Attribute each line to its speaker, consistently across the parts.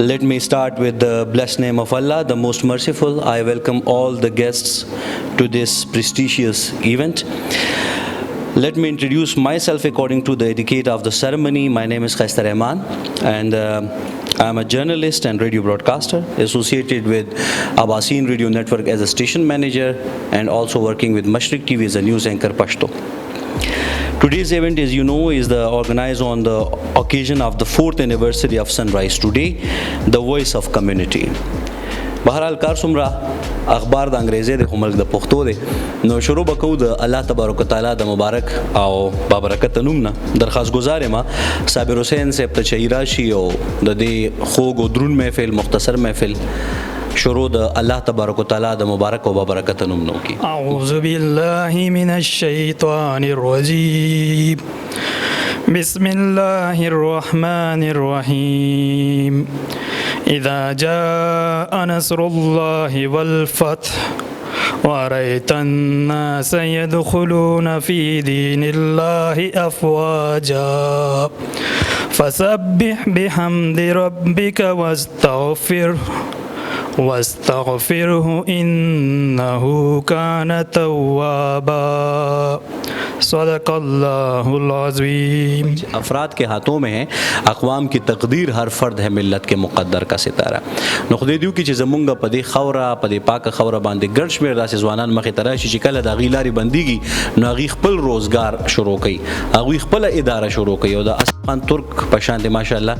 Speaker 1: Let me start with the blessed name of Allah, the most merciful. I welcome all the guests to this prestigious event. Let me introduce myself according to the etiquette of the ceremony. My name is Khaistar Rahman, and I am a journalist and radio broadcaster associated with Abasin Radio Network as a station manager and also working with Mashriq TV as a news anchor Pashto. Today's event, as you know, is organized on the occasion of the 4th anniversary of Sunrise Today, the voice of community. بهرحال کار څومره اخبار د انګریزي د ملک د پښتو دی نو شروع وکړو د الله تبارک وتعالى د مبارک او بابرکت نوم نه درخواست گزار ما صابر حسین صاحب ته چې راشي او د دې خوږ او درون محفل مختصر محفل شروع د الله تبارک وتعالى د مبارک او بابرکت نوم نو کی.
Speaker 2: اعوذ بالله من الشیطان الرجیم بسم الله الرحمن الرحیم اذا جاء نصر الله والفتح ورأيت الناس يدخلون في دين الله أفواجا فسبح بحمد ربك واستغفره إنه كان توابا صدق اللہ العظیم.
Speaker 1: افراد کے ہاتھوں میں ہے، اقوام کی تقدیر ہر فرد ہے ملت کے مقدر کا ستارہ. نو خدای دیو کی چې زمونږ په دې خوره په دې پاکه خوره باندې ګڼ شمېر داسې ځوانان مخې ته راشي چې کله د هغوی لارې بندېږي نو هغوی خپل روزګار شروع کوي، هغوی خپله اداره شروع کوي او د اسف خان ترک په شان د ماشاءالله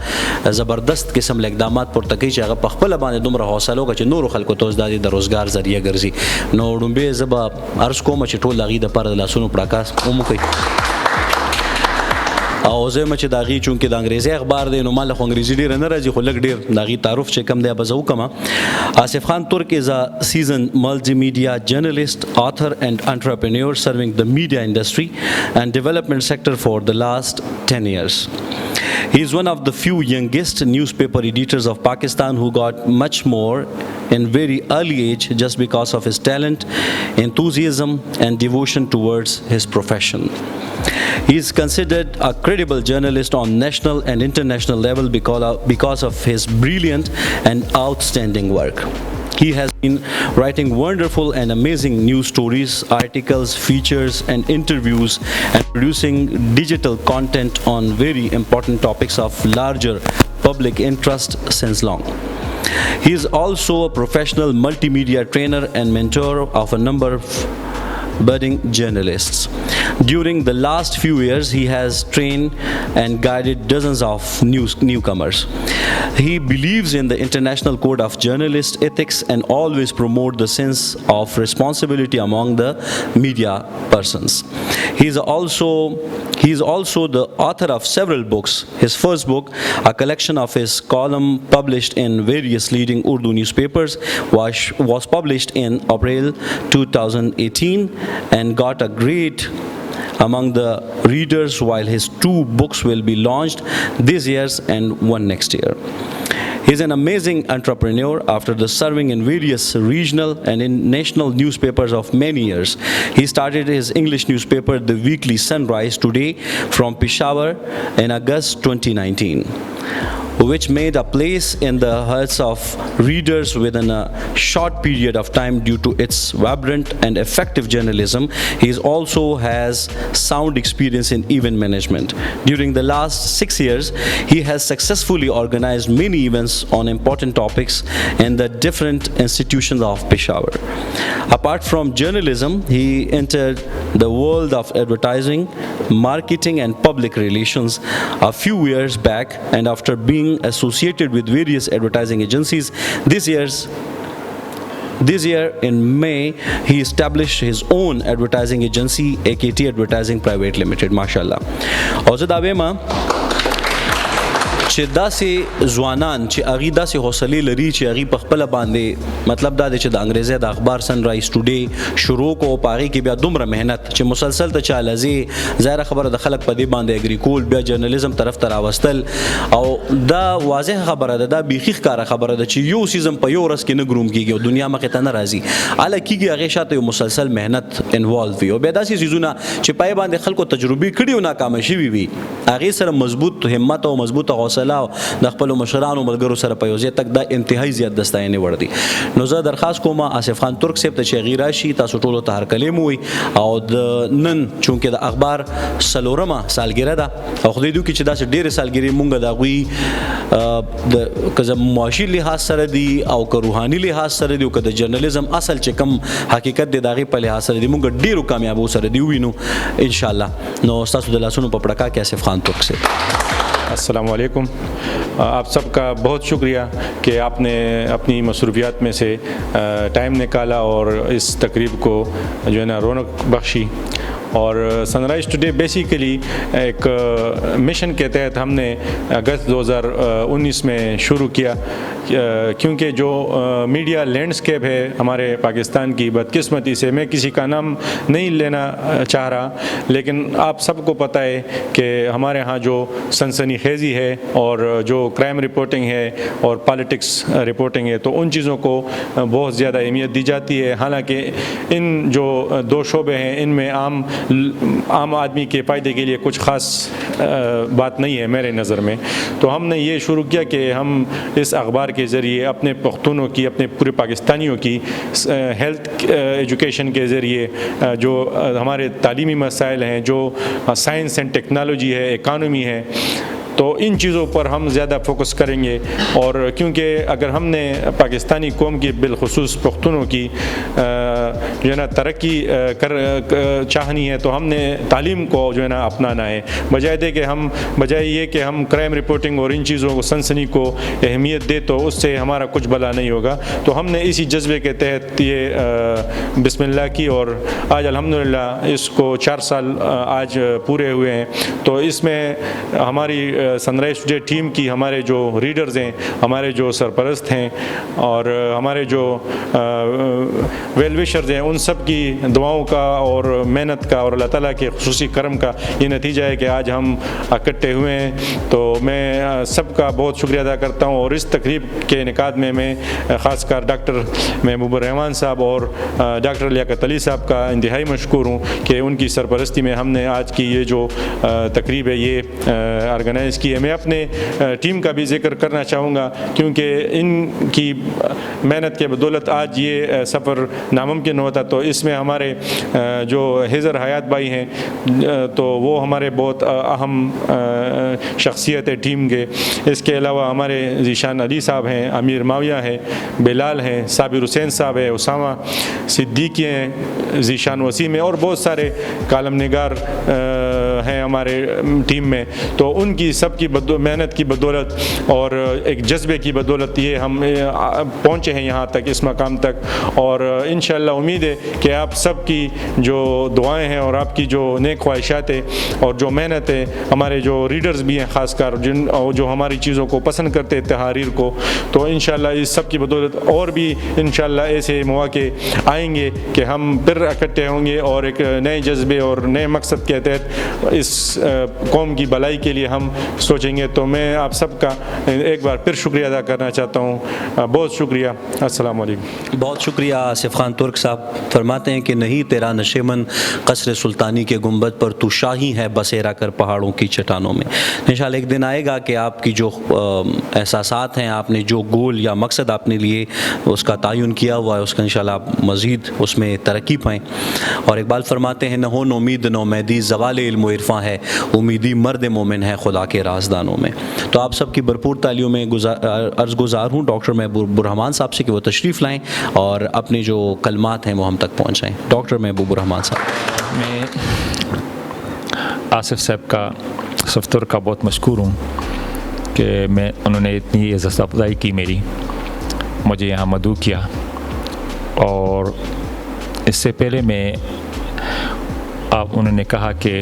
Speaker 1: زبردست قسم له اقدامات پورته کوي چې هغه په خپله باندې دومره حوصله وکړه چې نورو خلکو ته اوس دا د روزګار ذریعه ګرځي. نو ړومبې زه به عرض کوم چې ټول د هغوی دپاره د لاسونو پړاکاس وموکئ او زه یم چې د هغې چونکې د انګریزي اخبار دی نو ما له خو انګریزي ډېره نه راځي خو لږ ډېر د هغې تعارف چې کوم دی به زه وکړم. آصف خان ترک is a seasoned multimedia journalist, author and entrepreneur serving the media industry and development sector for the last 10 years. He is one of the few youngest newspaper editors of Pakistan who got much more in very early age just because of his talent, enthusiasm and devotion towards his profession. He is considered a credible journalist on national and international level because of his brilliant and outstanding work. He has been writing wonderful and amazing news stories, articles, features, and interviews, and producing digital content on very important topics of larger public interest since long. He is also a professional multimedia trainer and mentor of a number of budding journalists. During the last few years, he has trained and guided dozens of newcomers. He believes in the International Code of Journalist Ethics and always promotes the sense of responsibility among the media persons. He is also the author of several books. His first book, a collection of his columns published in various leading Urdu newspapers, was published in April 2018 and got a great among the readers, while his 2 books will be launched this year and one next year. He is an amazing entrepreneur after serving in various regional and national newspapers of many years. He started his English newspaper, the weekly Sunrise Today, from Peshawar in August 2019. Which made a place in the hearts of readers within a short period of time due to its vibrant and effective journalism. He also has sound experience in event management. During the last 6 years, he has successfully organized many events on important topics in the different institutions of Peshawar. Apart from journalism, he entered the world of advertising, marketing and public relations a few years back, and after being associated with various advertising agencies, this year in May, he established his own advertising agency, AKT Advertising Private Limited. MashaAllah. او زه دا وایم چې داسې ځوانان چې هغوی داسې حوصلې لري چې هغوی په خپله باندې مطلب دا دی چې د انګریزي د اخبار سنرایز ټوډے شروع کو په هغې کې بیا دومره محنت چې مسلسل ته چا لځې ظاهره خبره د خلک په دې باندې اګري کول بیا جرنالیزم طرف ته راوستل او دا واضح خبره ده دا بیخي ښکاره خبره ده چې یو سیزم په یو ورځ کې نه ګروم کېږي او دنیا مخې ته نه راځي هله کېږي هغې شاته یو مسلسل محنت انوالو وي او بیا داسې څیزونه چې پای باندې خلکو تجربې کړي او ناکامه شوي وي هغې سره مضبوط همت او مضبوطه حوصله حوصله د خپل مشرانو ملګرو سره په یو ځای تک دا انتهایی زیات د ستاینې وړ دي. نو زه درخواست کوم آصف خان ترک صاحب ته چې غیر راشي تاسو ټولو ته هر کلیم وي او د نن چونکې د اخبار سلورمه سالګره ده او خدای دې وکړي چې داسې ډېرې سالګرې مونږ د هغوی د که زه معاشي لحاظ سره دي او که روحاني لحاظ سره دي او که د جرنالیزم اصل چې کوم حقیقت دی د هغې په لحاظ سره دي مونږ ډېرو کامیابو سره دي ووینو انشاءالله. نو ستاسو د لاسونو په پړکا کې آصف خان ترک صاحب.
Speaker 3: السلام علیکم. آپ سب کا بہت شکریہ کہ آپ نے اپنی مصروفیات میں سے ٹائم نکالا اور اس تقریب کو جو ہے نا رونق بخشی. اور سن رائز ٹوڈے بیسیکلی ایک مشن کے تحت ہم نے اگست 2019 میں شروع کیا کیونکہ جو میڈیا لینڈسکیپ ہے ہمارے پاکستان کی بدقسمتی سے میں کسی کا نام نہیں لینا چاہ رہا لیکن آپ سب کو پتہ ہے کہ ہمارے ہاں جو سنسنی خیزی ہے اور جو کرائم رپورٹنگ ہے اور پالیٹکس رپورٹنگ ہے تو ان چیزوں کو بہت زیادہ اہمیت دی جاتی ہے. حالانکہ ان جو دو شعبے ہیں ان میں عام آدمی کے فائدے کے لیے کچھ خاص بات نہیں ہے میرے نظر میں. تو ہم نے یہ شروع کیا کہ ہم اس اخبار کے ذریعے اپنے پختونوں کی اپنے پورے پاکستانیوں کی ہیلتھ ایجوکیشن کے ذریعے جو ہمارے تعلیمی مسائل ہیں جو سائنس اینڈ ٹیکنالوجی ہے اکانومی ہے تو ان چیزوں پر ہم زیادہ فوکس کریں گے. اور کیونکہ اگر ہم نے پاکستانی قوم کی بالخصوص پختونوں کی جو ہے نا ترقی چاہنی ہے تو ہم نے تعلیم کو جو ہے نا اپنانا ہے بجائے یہ کہ ہم کرائم رپورٹنگ اور ان چیزوں کو سنسنی کو اہمیت دے تو اس سے ہمارا کچھ بھلا نہیں ہوگا. تو ہم نے اسی جذبے کے تحت یہ بسم اللہ کی اور آج الحمدللہ اس کو 4 سال آج پورے ہوئے ہیں. تو اس میں ہماری سن رائز ٹوڈے ٹیم کی ہمارے جو ریڈرز ہیں ہمارے جو سرپرست ہیں اور ہمارے جو ویل وشرز ہیں ان سب کی دعاؤں کا اور محنت کا اور اللہ تعالیٰ کے خصوصی کرم کا یہ نتیجہ ہے کہ آج ہم اکٹھے ہوئے ہیں. تو میں سب کا بہت شکریہ ادا کرتا ہوں اور اس تقریب کے انعقاد میں خاص کر ڈاکٹر محبوب الرحمان صاحب اور ڈاکٹر لیاقت علی صاحب کا انتہائی مشکور ہوں کہ ان کی سرپرستی میں ہم نے آج کی یہ جو تقریب ہے یہ آرگنائز کی ہے. میں اپنے ٹیم کا بھی ذکر کرنا چاہوں گا کیونکہ ان کی محنت کے بدولت آج یہ سفر ناممکن ہوتا. تو اس میں ہمارے جو حیدر حیات بھائی ہیں تو وہ ہمارے بہت اہم شخصیت ہے ٹیم کے. اس کے علاوہ ہمارے ذیشان علی صاحب ہیں, امیر معاویہ ہیں, بلال ہیں, صابر حسین صاحب ہیں, اسامہ صدیقی ہیں, ذیشان وسیم ہیں اور بہت سارے کالم نگار ہیں ہمارے ٹیم میں. تو ان کی سب کی محنت کی بدولت اور ایک جذبے کی بدولت یہ ہم پہنچے ہیں یہاں تک اس مقام تک. اور انشاءاللہ امید ہے کہ آپ سب کی جو دعائیں ہیں اور آپ کی جو نیک خواہشات ہیں اور جو محنت ہے ہمارے جو ریڈرز بھی ہیں خاص کر جو ہماری چیزوں کو پسند کرتے ہیں تحریر کو تو انشاءاللہ اس سب کی بدولت اور بھی انشاءاللہ ایسے مواقع آئیں گے کہ ہم پھر اکٹھے ہوں گے اور ایک نئے جذبے اور نئے مقصد کے تحت اس قوم کی بھلائی کے لیے ہم سوچیں گے. تو میں آپ سب کا ایک بار پھر شکریہ ادا کرنا چاہتا ہوں. بہت شکریہ. السلام علیکم.
Speaker 1: بہت شکریہ آصف خان ترک صاحب. فرماتے ہیں کہ نہیں تیرا نشیمن قصر سلطانی کے گنبد پر تو شاہی ہے بسیرا کر پہاڑوں کی چٹانوں میں. انشاءاللہ ایک دن آئے گا کہ آپ کی جو احساسات ہیں آپ نے جو گول یا مقصد آپ نے لیے اس کا تعین کیا ہوا ہے اس کا انشاءاللہ آپ مزید اس میں ترقی پائیں. اور اقبال فرماتے ہیں نہ ہو نومید نومیدی زوال علم و عرفاں ہے امیدی مرد مومن ہے خدا کے رازدانوں میں. تو آپ سب کی بھرپور تعلیوں میں عرض گزار ہوں ڈاکٹر محبوب الرحمان صاحب سے کہ وہ تشریف لائیں اور اپنے جو کلمات ہیں وہ ہم تک پہنچائیں. ڈاکٹر محبوب الرحمان صاحب.
Speaker 4: میں آصف صاحب کا صفتر کا بہت مشکور ہوں کہ انہوں نے اتنی عزت افزائی کی میری, مجھے یہاں مدعو کیا. اور اس سے پہلے انہوں نے کہا کہ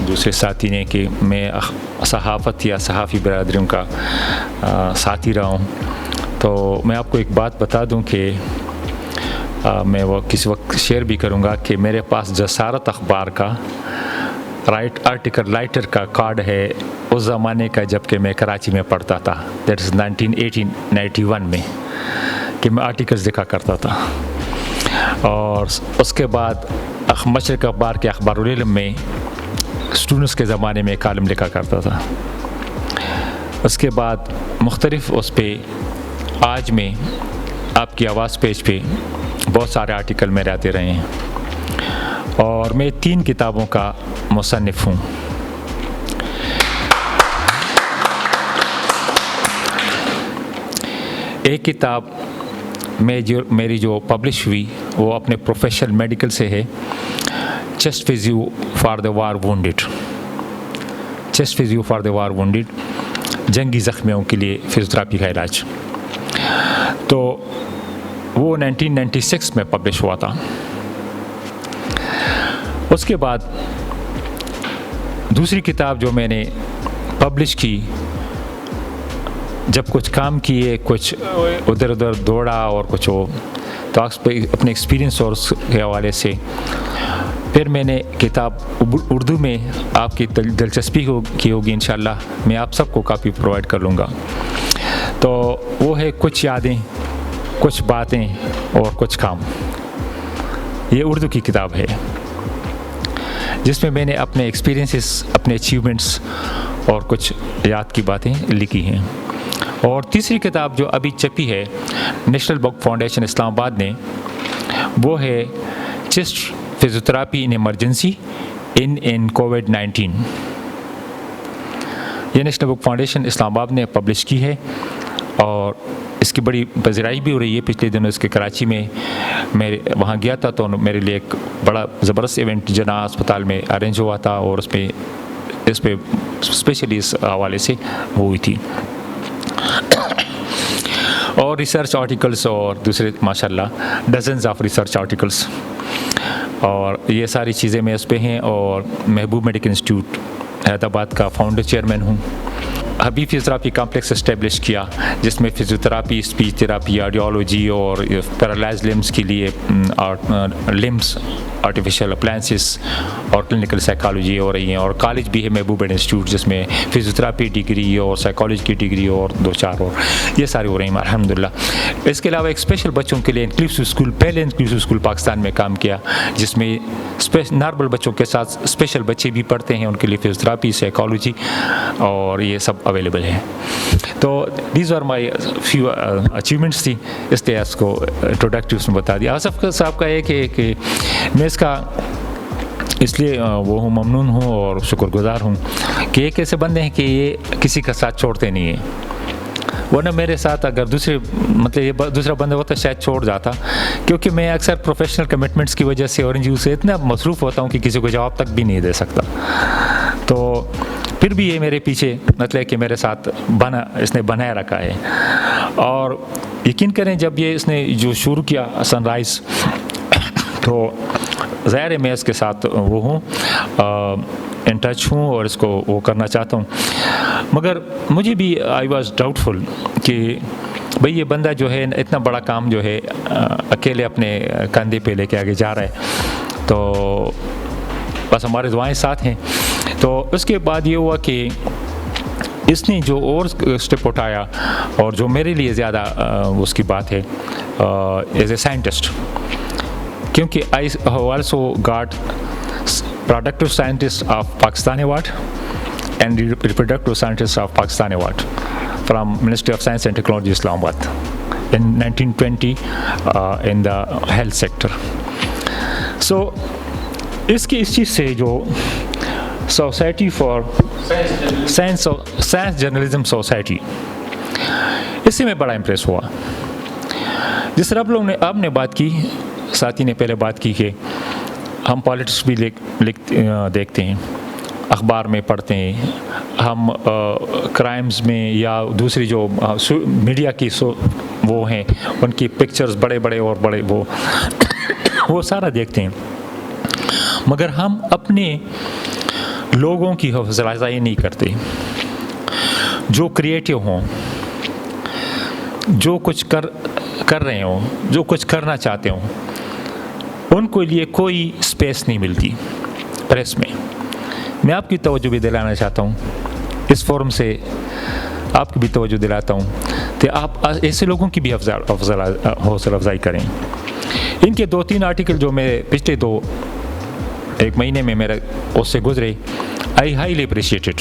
Speaker 4: دوسرے ساتھی نے کہ میں صحافت یا صحافی برادریوں کا ساتھی رہا ہوں. تو میں آپ کو ایک بات بتا دوں کہ میں وہ کسی وقت شیئر بھی کروں گا کہ میرے پاس جسارت اخبار کا آرٹیکل رائٹر کا کارڈ ہے اس زمانے کا جب کہ میں کراچی میں پڑھتا تھا. دیٹ از 1991 میں کہ میں آرٹیکلز لکھا کرتا تھا. اور اس کے بعد مشرق اخبار کے اخبار العلم میں اسٹوڈنٹس کے زمانے میں کالم لکھا کرتا تھا. اس کے بعد مختلف اس پہ آج میں آپ کی آواز پیج پہ بہت سارے آرٹیکل میرے آتے رہے ہیں، اور میں 3 کتابوں کا مصنف ہوں۔ ایک کتاب میری جو پبلش ہوئی وہ اپنے پروفیشنل میڈیکل سے ہے، chest physio for the war wounded, chest physio for the war wounded, جنگی زخمیوں کے لیے فزیوتھراپی کا علاج۔ تو وہ 1996 میں پبلش ہوا تھا۔ اس کے بعد دوسری کتاب جو میں نے پبلش کی، جب کچھ کام کیے، کچھ ادھر ادھر دوڑا اور کچھ ہو، تو اپنے ایکسپیرینس اور اس کے حوالے سے پھر میں نے کتاب اردو میں آپ کی دلچسپی کی ہوگی انشاءاللہ، میں آپ سب کو کاپی پرووائڈ کر لوں گا۔ تو وہ ہے کچھ یادیں، کچھ باتیں اور کچھ کام۔ یہ اردو کی کتاب ہے جس میں نے اپنے ایکسپیرینسز، اپنے اچیومنٹس اور کچھ یاد کی باتیں لکھی ہیں۔ اور تیسری کتاب جو ابھی چھپی ہے نیشنل بک فاؤنڈیشن اسلام آباد نے، وہ ہے chest physiotherapy in emergency in COVID-19. یہ نیشنل بک فاؤنڈیشن اسلام آباد نے پبلش کی ہے، اور اس کی بڑی پذیرائی بھی ہو رہی ہے۔ پچھلے دنوں اس کے کراچی میں وہاں گیا تھا، تو میرے لیے ایک بڑا زبردست ایونٹ جناح اسپتال میں ارینج ہوا تھا، اور اس پہ اسپیشلی اس حوالے سے ہوئی تھی، اور ریسرچ آرٹیکلس اور دوسرے ماشاءاللہ ڈزنز آف ریسرچ آرٹیکلس، اور یہ ساری چیزیں میں اس پہ ہیں۔ اور محبوب میڈیکل انسٹیٹیوٹ حیدرآباد کا فاؤنڈر چیئرمین ہوں۔ ابھی فزیوتھراپی کمپلیکس اسٹیبلش کیا، جس میں فزیوتھراپی، اسپیچ تھراپی، آڈیولوجی اور پیرالائز لمس کے لیے لمس آرٹیفیشل اپلائنسز اور کلینکل سائیکالوجی ہو رہی ہیں، اور کالج بھی ہے محبوب انسٹیٹیوٹ جس میں فزیوتھراپی ڈگری اور سائیکالوجی کی ڈگری اور 2-4 اور یہ ساری ہو رہی ہیں الحمدللہ۔ اس کے علاوہ ایک اسپیشل بچوں کے لیے انکلوسیو اسکول، پہلے انکلوسیو اسکول پاکستان میں کام کیا، جس میں نارمل بچوں کے ساتھ اسپیشل بچے بھی پڑھتے ہیں، ان کے لیے فزیوتھراپی، سائیکالوجی اور یہ سب اویلیبل ہے۔ تو these are my few achievements تھی، اس لیے اس کو انٹروڈکٹیوس میں بتا دیا۔ آصف صاحب کا ہے کہ میں اس کا اس لیے وہ ہوں، ممنون ہوں اور شکر گزار ہوں کہ ایک ایسے بندے ہیں کہ یہ کسی کا ساتھ چھوڑتے نہیں ہیں، ورنہ میرے ساتھ اگر دوسرا بندہ ہوتا شاید چھوڑ جاتا، کیونکہ میں اکثر پروفیشنل کمٹمنٹس کی وجہ سے اور ان چیزوں سے اتنا مصروف ہوتا ہوں کہ کسی کو جواب تک بھی نہیں دے سکتا۔ تو پھر بھی یہ میرے پیچھے مطلب کہ میرے ساتھ اس نے بنائے رکھا ہے، اور یقین کریں جب یہ اس نے جو شروع کیا سن رائز، تو ظاہر ہے میں اس کے ساتھ وہ ہوں، ان ٹچ ہوں اور اس کو وہ کرنا چاہتا ہوں، مگر مجھے بھی آئی واز ڈاؤٹ فل کہ بھئی یہ بندہ جو ہے اتنا بڑا کام جو ہے اکیلے اپنے کندھے پہ لے کے آگے جا رہا ہے، تو بس ہمارے دعائیں ساتھ ہیں۔ تو اس کے بعد یہ ہوا کہ اس نے جو اور اسٹیپ اٹھایا، اور جو میرے لیے زیادہ اس کی بات ہے ایز اے سائنٹسٹ، کیونکہ I have also got productive scientist of Pakistan award and reproductive scientist of Pakistan award from ministry of science and technology Islamabad in 1920 in the health sector. So اس چیز سے جو society for science journalism society, اس سے میں بڑا impress ہوا۔ جس طرح آپ نے بات کی، ساتھی نے پہلے بات کی کہ ہم پالیٹکس بھی دیکھتے ہیں، اخبار میں پڑھتے ہیں، ہم کرائمز میں یا دوسری جو میڈیا کی وہ ہیں ان کی پکچرز بڑے بڑے اور بڑے وہ سارا دیکھتے ہیں، مگر ہم اپنے لوگوں کی حوصلہ افزائی نہیں کرتے، جو کریٹیو ہوں، جو کچھ کر رہے ہوں، جو کچھ کرنا چاہتے ہوں، ان کے لیے کوئی اسپیس نہیں ملتی پریس میں۔ میں آپ کی توجہ بھی دلانا چاہتا ہوں، اس فورم سے آپ کی بھی توجہ دلاتا ہوں کہ آپ ایسے لوگوں کی بھی حوصلہ افزائی کریں۔ ان کے 2-3 آرٹیکل جو میں پچھلے 1 مہینے میں میرا اس سے گزرے، آئی ہائیلی اپریشیٹڈ،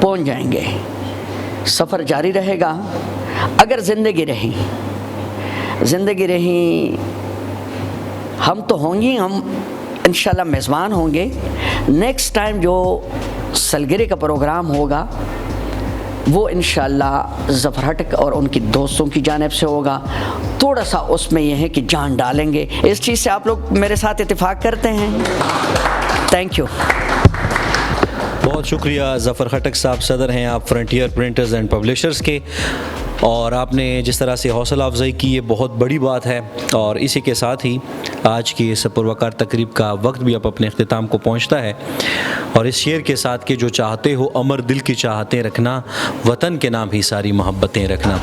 Speaker 5: پہنچ جائیں گے. سفر جاری رہے گا اگر زندگی رہی. ہم تو ہوں گی، ہم انشاءاللہ میزبان ہوں گے. نیکسٹ ٹائم جو سالگرہ کا پروگرام ہوگا وہ انشاءاللہ ظفر ہٹک اور ان کی دوستوں کی جانب سے ہوگا. تھوڑا سا اس میں یہ ہے کہ جان ڈالیں گے. اس چیز سے آپ لوگ میرے ساتھ اتفاق کرتے ہیں؟ Thank you.
Speaker 1: بہت شکریہ ظفر خٹک صاحب. صدر ہیں آپ فرنٹیئر پرنٹرز اینڈ پبلشرز کے، اور آپ نے جس طرح سے حوصلہ افزائی کی یہ بہت بڑی بات ہے. اور اسی کے ساتھ ہی آج کی اس پروقار تقریب کا وقت بھی اب اپنے اختتام کو پہنچتا ہے، اور اس شعر کے ساتھ کہ جو چاہتے ہو امر دل کی چاہتیں رکھنا، وطن کے نام ہی ساری محبتیں رکھنا.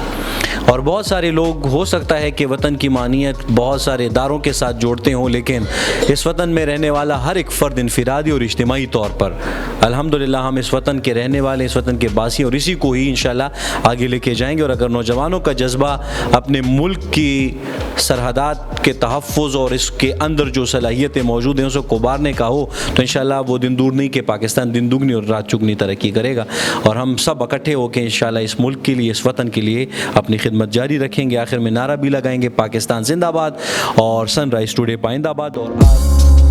Speaker 1: اور بہت سارے لوگ ہو سکتا ہے کہ وطن کی معنیت بہت سارے اداروں کے ساتھ جوڑتے ہوں، لیکن اس وطن میں رہنے والا ہر ایک فرد انفرادی اور اجتماعی طور پر الحمدللہ ہم اس وطن کے رہنے والے، اس وطن کے باسی، اور اسی کو ہی انشاءاللہ آگے لے کے جائیں گے. اور اگر نوجوانوں کا جذبہ اپنے ملک کی سرحدات کے تحفظ اور اس کے اندر جو صلاحیتیں موجود ہیں اسے کبارنے کا ہو تو انشاءاللہ وہ دن دور نہیں کہ پاکستان دن دگنی اور رات چگنی ترقی کرے گا. اور ہم سب اکٹھے ہو کے انشاءاللہ اس ملک کے لیے، اس وطن کے لیے اپنی خدمت جاری رکھیں گے. آخر میں نعرہ بھی لگائیں گے پاکستان زندہ باد اور سن رائز ٹوڈے پائندہ باد. اور